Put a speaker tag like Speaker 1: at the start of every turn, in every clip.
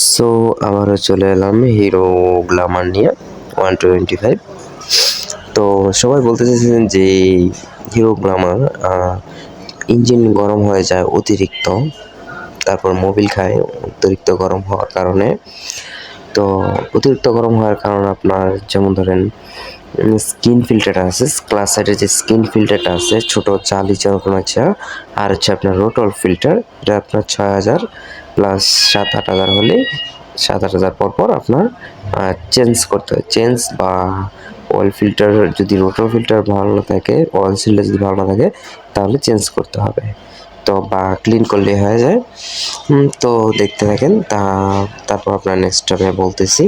Speaker 1: So আবারও চলে এলাম হিরো গ্ল্যামার নিয়ে 125। তো সবাই বলতে চাইছিলেন যে হিরো গ্ল্যামার ইঞ্জিন গরম হয়ে যায় অতিরিক্ত, তারপর মোবিল খায় অতিরিক্ত গরম হওয়ার কারণে। তো অতিরিক্ত গরম হওয়ার কারণে আপনার যেমন ধরেন স্কিন ফিল্টারটা আছে, ক্লাস সাইডের যে স্কিন ফিল্টারটা আছে ছোটো চালি যেরকম আছে, আর হচ্ছে আপনার রোটল ফিল্টার, এটা আপনার 6000 প্লাস 7-8 হাজার হলে 7-8 হাজার পর আপনার চেঞ্জ করতে হয়। চেঞ্জ বা অয়েল ফিল্টার, যদি রোটল ফিল্টার ভালো না থাকে, অয়েল ফিল্টার যদি ভালো না থাকে তাহলে চেঞ্জ করতে হবে। তো বা ক্লিন করলে হয়ে যায়। তো দেখতে থাকেন, তারপর আপনার নেক্সট আমি বলতেছি।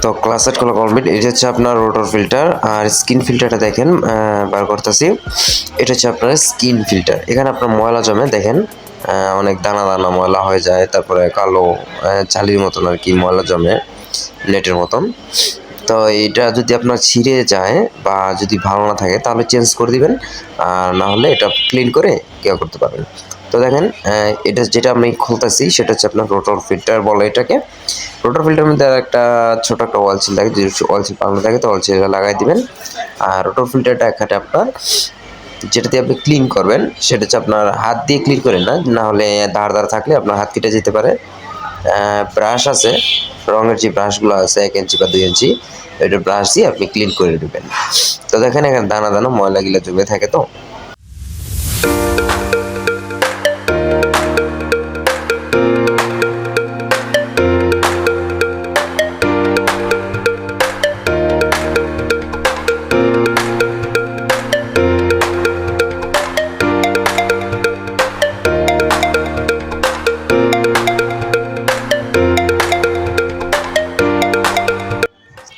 Speaker 1: তো ক্লাস সেট খোলা কমপ্লিট। এটা হচ্ছে আপনার রোটর ফিল্টার, আর স্কিন ফিল্টারটা দেখেন বার করতেছি। এটা হচ্ছে আপনার স্কিন ফিল্টার। এখানে আপনার ময়লা জমে, দেখেন অনেক দানা দানা ময়লা হয়ে যায়, তারপরে কালো চালির মতন আর কি ময়লা জমে, নেটের মতন। তো এটা যদি আপনার ছিঁড়ে যায় বা যদি ভালো না থাকে তাহলে চেঞ্জ করে দিবেন, আর না হলে এটা ক্লিন করে কেউ করতে পারবেন। তো দেখেন এটা যেটা আমি খুলতেছি সেটা হচ্ছে আপনার রোটর ফিল্টার বলে এটাকে। রোটর ফিল্টারের মধ্যে একটা ছোট একটা অয়েল সিল থাকে, যদি অয়েল সিল পাল্টানো থাকে তো অয়েল সিল লাগাই দিবেন। আর রোটর ফিল্টারটা এখানে আপনার যেটা দিয়ে আপনি ক্লিন করবেন সেটা হচ্ছে আপনার হাত দিয়ে ক্লিন করেন না হলে ধার থাকলে আপনার হাত কেটে যেতে পারে। ব্রাশ আছে, রঙের যে ব্রাশগুলো আছে 1 ইঞ্চি বা 2 ইঞ্চি, এটা ব্রাশ দিয়ে আপনি ক্লিন করে নেবেন। তো দেখেন এখানে দানা দানা ময়লাগুলো জমে থাকে। তো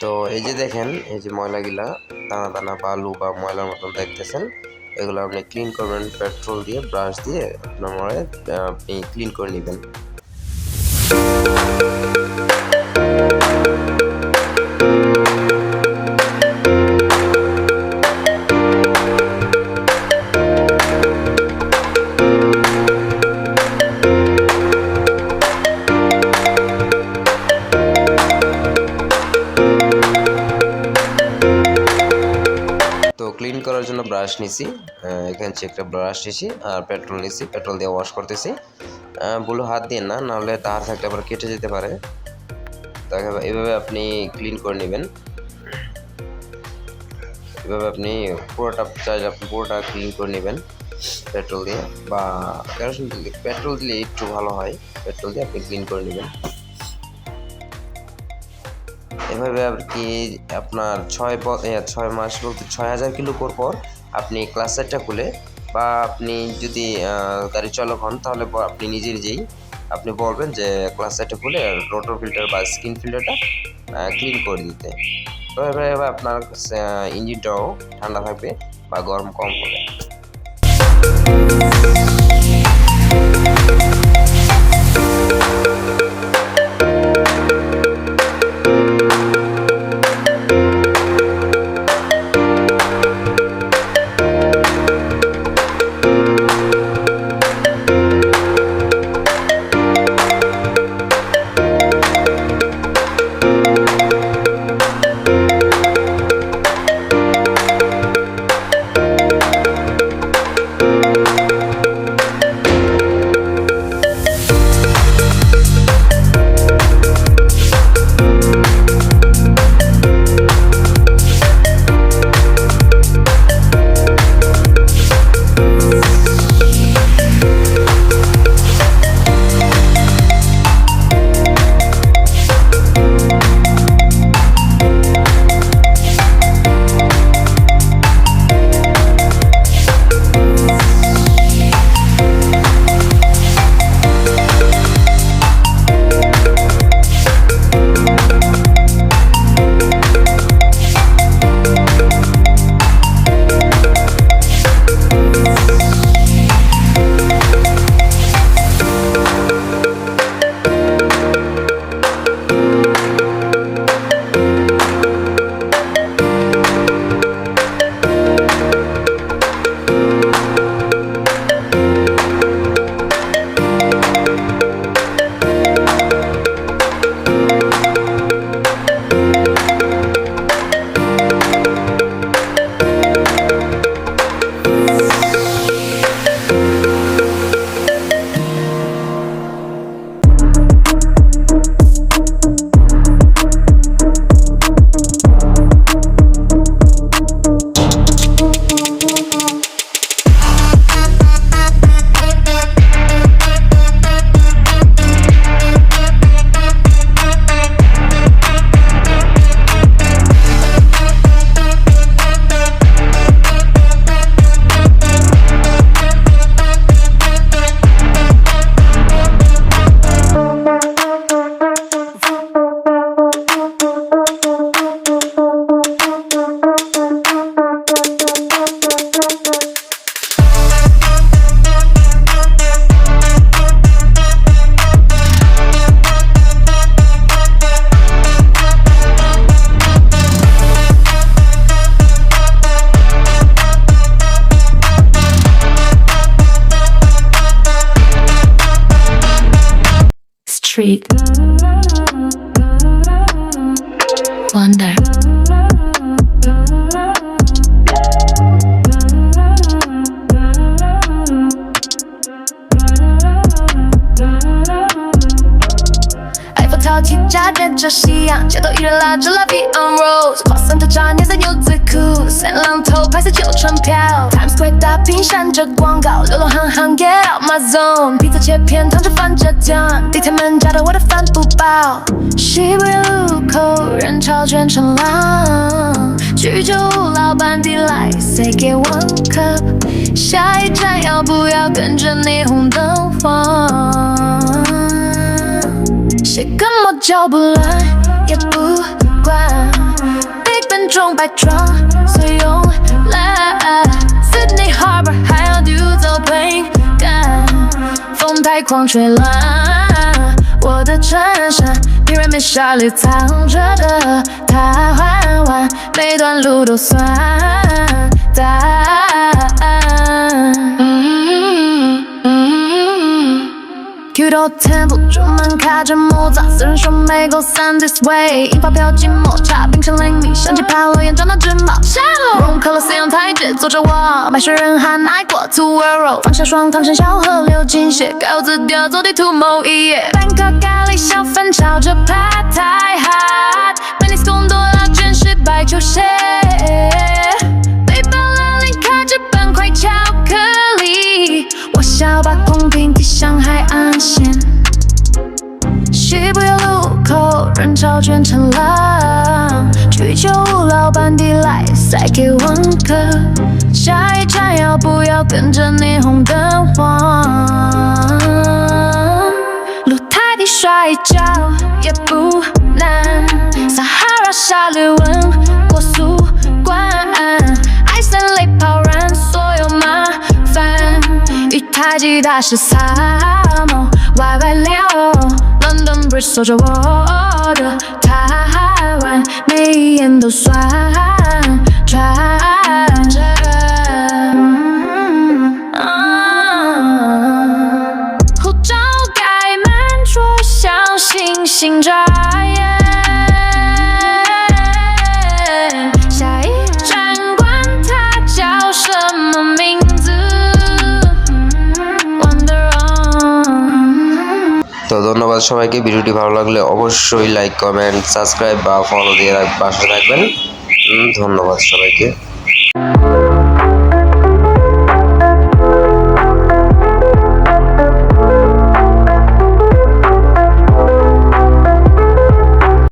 Speaker 1: তো এই যে দেখেন, এই যে ময়লাগুলা দানা দানা বালু বা ময়লার মতন দেখতেছেন, এগুলো আপনি ক্লিন করবেন পেট্রোল দিয়ে, ব্রাশ দিয়ে আপনার মনে আপনি ক্লিন করে নেবেন। তো ক্লিন করার জন্য ব্রাশ নিছি, এখানে হচ্ছে একটা ব্রাশ নিছি আর পেট্রোল নিছি, পেট্রোল দিয়ে ওয়াশ করতেছি। বলে হাত দিয়ে না, নাহলে তার থাকলে আবার কেটে যেতে পারে। তো এভাবে আপনি ক্লিন করে নেবেন। এভাবে আপনি পুরোটা চাইলে আপনি পুরোটা ক্লিন করে নেবেন। পেট্রোল দিয়ে বা কেরোসিন তেল দিয়ে। পেট্রোল দিলে একটু ভালো হয়, পেট্রোল দিয়ে আপনি ক্লিন করে নেবেন। এভাবে আর কি আপনার 6 মাস বলতে 6000 কিলো পর আপনি ক্লাচারটা খুলে বা আপনি যদি গাড়ি চালক হন তাহলে আপনি নিজেই আপনি বলবেন যে ক্লাচারটা খুলে রোটর ফিল্টার বা স্কিন ফিল্টারটা ক্লিন করে দিতে। তো এভাবে আপনার ইঞ্জিনটাও ঠান্ডা থাকবে বা গরম কম হবে।
Speaker 2: Street Wonder Eiffel 起家变着夕阳，街头艺人拉着拉比 on rose， 花伞的扎年在牛仔裤，三浪头拍摄旧船票 ，Times Square 大屏闪着广告，流浪汉汉 get out my zone， 披萨切片烫着番茄酱，地铁门夹着我的饭不饱，西部路口人潮卷成浪，居酒屋老板递来 say 给 one cup， 下一站要不要跟着霓虹灯晃？谁跟我叫不乱也不管，被笨重摆装随慵懒 ，Sydney Harbor 还要丢走 plane 杆，风太狂吹乱我的衬衫，平人面纱里藏着的他缓缓，每段路都算答案。Kyoto Temple 出门卡着莫扎，私人说美国 Sun this way， 樱花飘进抹茶，冰城灵米，香气爬落眼妆到直毛。Rome Colosseum 台阶坐着我，白雪人喊爱过 To World， 放下双糖，剩小河流进血，稿子掉走地图某一页。Bangkok 咖喱小贩炒着 Pad Thai hot， Venice 贡多拉卷是白球鞋，背包拉链卡着半块巧克力。风平地上海岸线，西部有路口，人潮卷成浪，居酒屋老板递来塞给问客，下一站要不要跟着霓虹灯晃？露台地摔一跤也不难，撒哈拉沙律温过速关，艾森雷抛燃所有麻烦，与太极大师萨摩歪歪聊。London Bridge 守着我的台湾，每一眼都算转折。护照盖满桌，像星星眨眼。下一站管它叫什么名字 ，Wonder on。তো
Speaker 1: ধন্যবাদ সবাইকে। ভিডিওটি ভালো লাগলে অবশ্যই like comment subscribe বা follow দিয়ে পাশে থাকবেন। ধন্যবাদ সবাইকে।